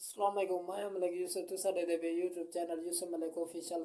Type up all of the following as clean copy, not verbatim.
अस्सलाम वालेकुम मैं मलिक यूसुफ तो साडे दे YouTube channel Yusuf Malik official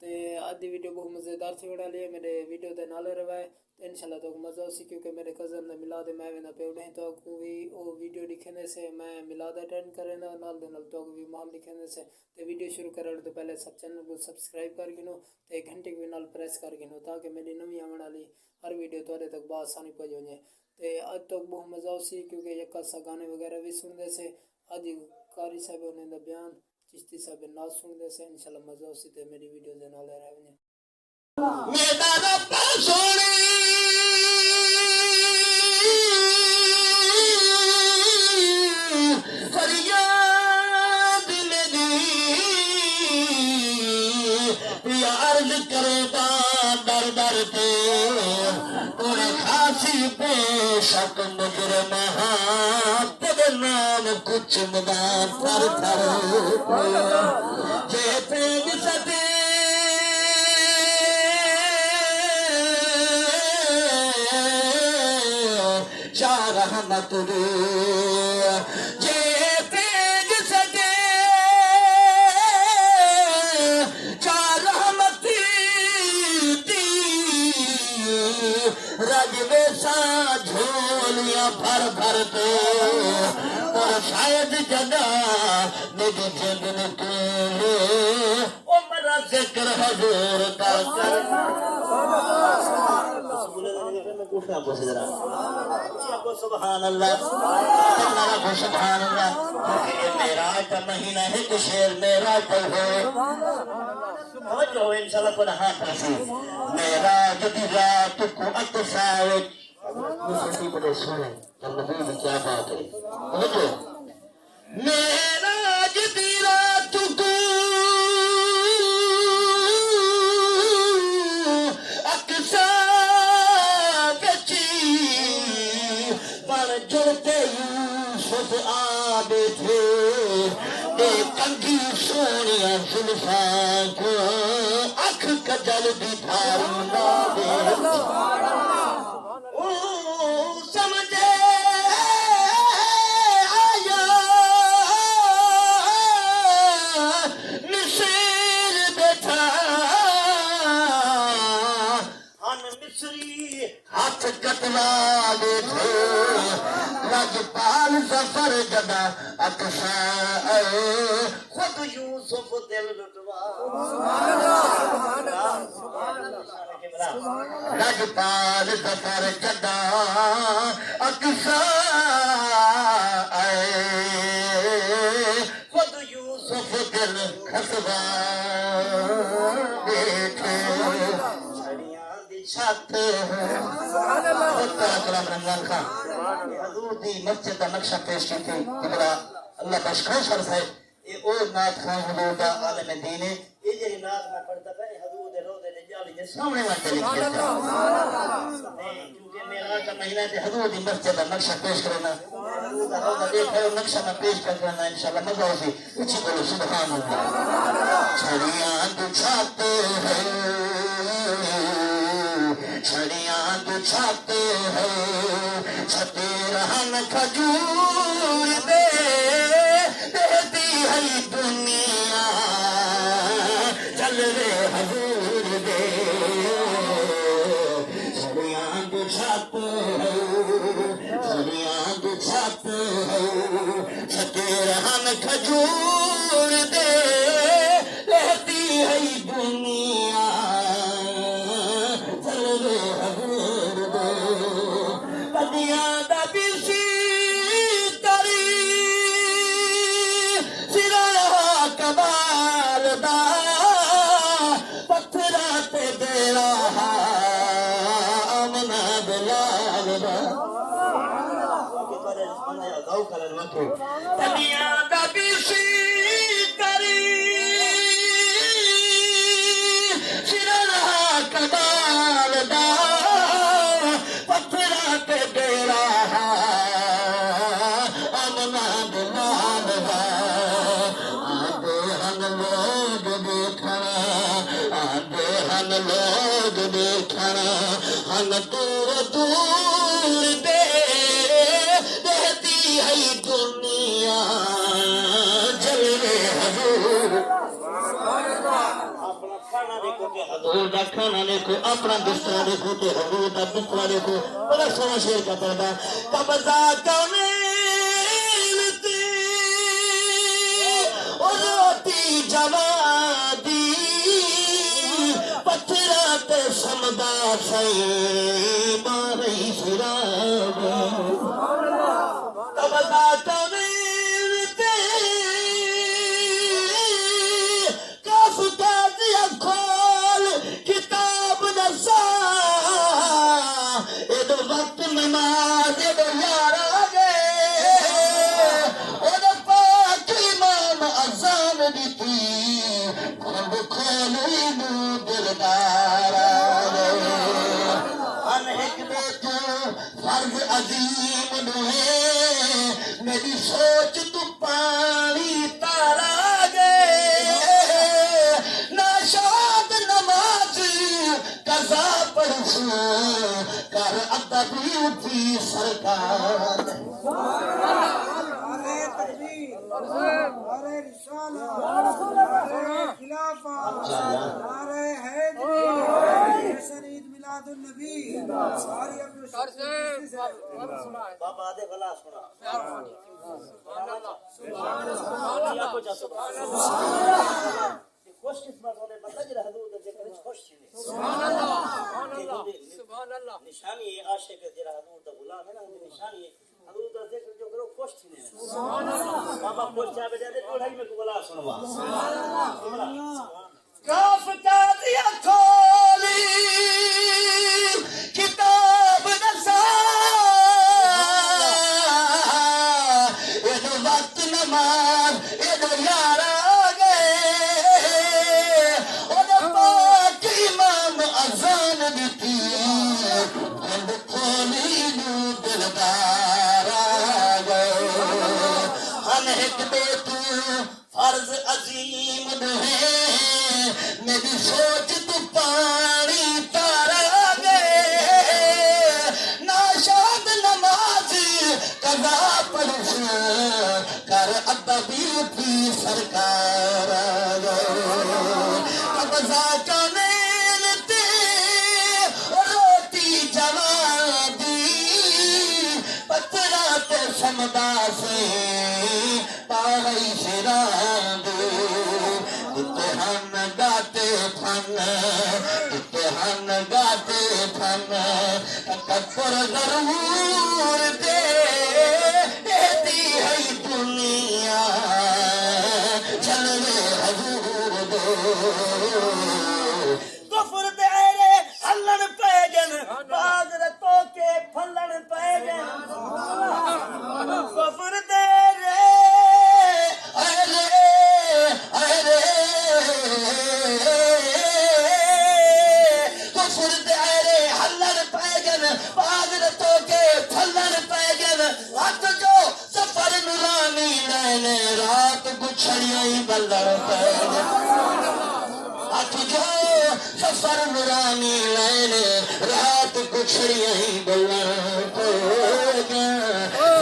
ते आज दी वीडियो बहुत मज़ेदार थी बना लिए मेरे वीडियो दे नाल रवाए तो इंशाल्लाह तो मज़ा उसी क्योंकि मेरे कज़न ने मिलाद मैं वेंदा पे उड़े तो को भी वो वीडियो दिखने से मैं मिलाद अटेंड करेंदा नाल दे नाल तो भी माहौल दिखने से ते वीडियो शुरू करने तो पहले सब चैनल को सब्सक्राइब कर गिनो ते घंटे के नाल प्रेस कर गिनो ताकि मेरी नवी आने वाली हर वीडियो तोरे तक आसानी पहुंच वने ते आज तो बहुत मज़ा उसी क्योंकि एक सा गाने वगैरह भी सुनते से आज कारी साहब ने दा बयान चिश्ती साहब नाल सुनते से इंशाल्लाह मज़ा उसी ते मेरी वीडियो दे नाल रहने मेरा रब सोने फरियाद मेरी अर्ज करेगा दर दर पे और खासी बेशक मुजरम नाम कुछ मदार थर थर जे प्रेम सदे चार रहमत रे जे प्रेम सदे चार रहमत दी रजवे सा झोलियां भर भर तो और शायद जगह मेरी जिंद निकले ओ मेरा जिक्र हजूर का सुभान अल्लाह सुभान अल्लाह मेराज का महीना है कि शेर मेरा कल हो जो इंशाल्लाह को हाथ रसी मेराज दी रात को अतसावत मुझे बड़े सुने तो नबी ने क्या बात है तो मेराज दी रात को अक्सा बची बड़ जुड़ते यूसुफ आबे थे कंघी सोनिया जुल्फा को अख कजल भी थारी ना दे हाथ कटवा ले थे राजपाल सफर जदा अक्सा खुद यूसुफ दिल लुटवा राजपाल सफर जदा अक्सा खुद यूसुफ दिल खसवा बैठे छत रमजान खान हजूर दी मस्जिद का नक्शा पेश की थी अल्लाह का शुक्र है ये ओ नाथ खान हजूर दा आलम दीन है ये जेरी नाथ मैं पढ़ता है हजूर दे रोज़े दे जाली दे सामने मत लिखिए क्योंकि मेरा का महीना है हजूर दी मस्जिद का नक्शा पेश करना हजूर दा रोज़ा देखो नक्शा में पेश करना इंशाल्लाह मजा आसी ऊंची बोलो सुभान अल्लाह छड़ियां दो छाते हैं छड़ियां तो छाते हैं छते रहन खजूर दे देती है दुनिया चल रे हजूर दे छड़ियां तो छाते हैं छड़ियां तो छाते हैं छते रहन खजूर दे देती है दुनिया लोग देखना हन दूर दूर दे रहती है दुनिया हजूर दा खाना देखो, अपना बिस्तरा देखो, तो हजूर दा बिस्तरा देखो। बड़ा सोना शेर का पढ़दा कब्जा कौने रोटी जवा दी पत्थरा ते समदा सही मारी शराब कब्जा कौने खोल किताब दसा एदो वक्त नमाज एदो यारा गे ओदो पाक इमाम अज़ान दी खुद खोली नू दिलदारा अनहिक दे तू फर्ज अजीम नू है मेरी सोच तू पानी तारा कर अदबी थी सरकार नारे तकबीर नारे रिसालत नारे खिलाफा नारे हैदरी शरीद मिलादुन नबी सारी अपने बाबा दे भला सुना खुश किस्मत होने बंदा जरा हजूर दे जिक्र खुश थी सुभान अल्लाह निशानी है आशिक जरा हजूर दा गुलाम है ना निशानी है हजूर दा जिक्र जो करो खुश थी सुभान अल्लाह बाबा खुश जा बेटा दे कोढ़ाई में गुला सुनवा सुभान अल्लाह काफ का दिया खोली किताब दसा ये दो वक्त नमाज ये दो यारा फर्ज अजीम है मेरी सोच तू पानी तारा गे नाशाद नमाज कदा पढ़ कर अदबी थी सरकार कब्जा करने रोटी जवा दी पत्थरा ते समदा से पाई शराब इत्तेहान गाते फन इत्तेहान गाते फन तकबर जरूर दे दी है दुनिया चल रे हजूर दो कुफर तेरे हल्लन पैगन बादर तो के फल्लन पैगन कुफर तेरे रात गुछड़ियाई बल्लर हाथ जो सफर नुरानी लैने रात गुछड़ियाई बल्लर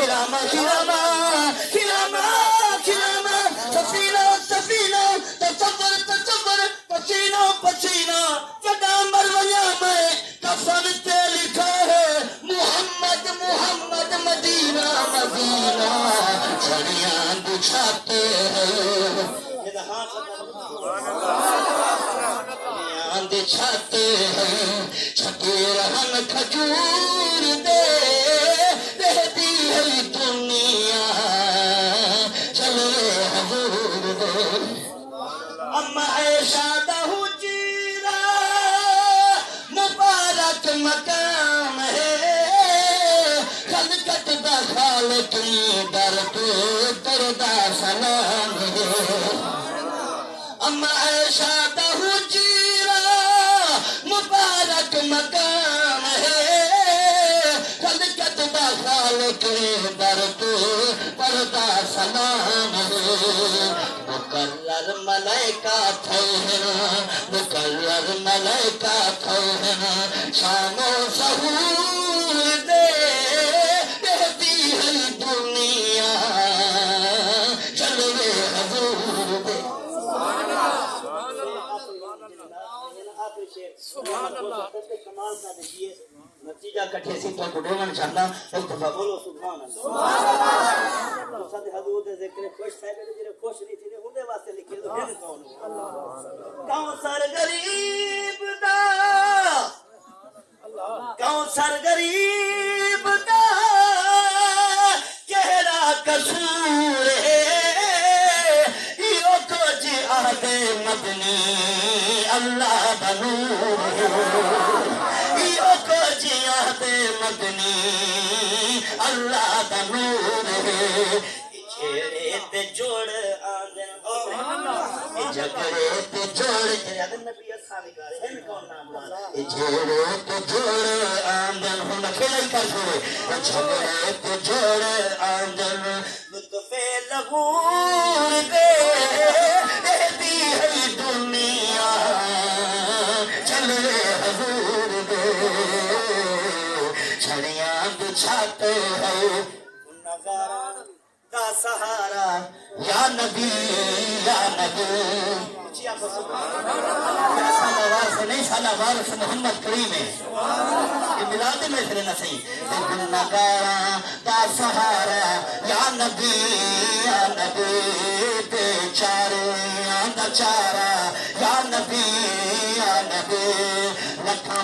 खिलामा खिलामा खिलामा खिलामा सफीना सफीना तसव्वुर तसव्वुर पसीना पसीना जदा मरवया में कफन पे लिखा है मोहम्मद मोहम्मद मदीना मदीना छड़ियां बिछाते हैं बिछाते हैं छके रहन खजूर दे दी है दुनिया चले हजूर दे अम्मा ऐशा दहू जीरा मुबारक मकाम है खलकत दा खालिक दर पे तरदा सलाम है अम्मा ऐशा दहू जीरा मुबारक मकाम है खलकत दा खालिक दर पे तरदा सलाम है मुकल्लर मलाइका थे मुकल्लर मलाइका थे शानो सहूर दे देती है दुनिया चल रे हजूर दे सुभान अल्लाह कमाल का देखिए नतीजा कठे सी तो बुढ़ेवन चाहता एक दफा बोलो सुभान अल्लाह सादे हजूर दे जिक्र खुश साहब ने जेरे खुश नहीं थी उनके वास्ते लिखे तो है कौन कौसर गरीब दा कौसर गरीब दा केड़ा कसूर है यो कुछ आदे मदनी अल्लाह दा नूर यो कुछ आदे मदनी अल्लाह दा नूर छेड़े ते जोड़ आंदे झगड़े ते जोड़ जद नबी सारी गाले हैं कौन नाम ला छेड़े ते जोड़ आंदन हम खेला ही कर छोड़े झगड़े ते जोड़ आंदन लुत्फे लगूर दे दी है दुनिया चले हजूर दे छड़ियां बिछाते हैं नगारा का सहारा या नबी नहीं साला वारिस मोहम्मद करीम है ये मिलाद में फिर न सही नगारा का सहारा या नबी बेचारे चारा या नबी लखा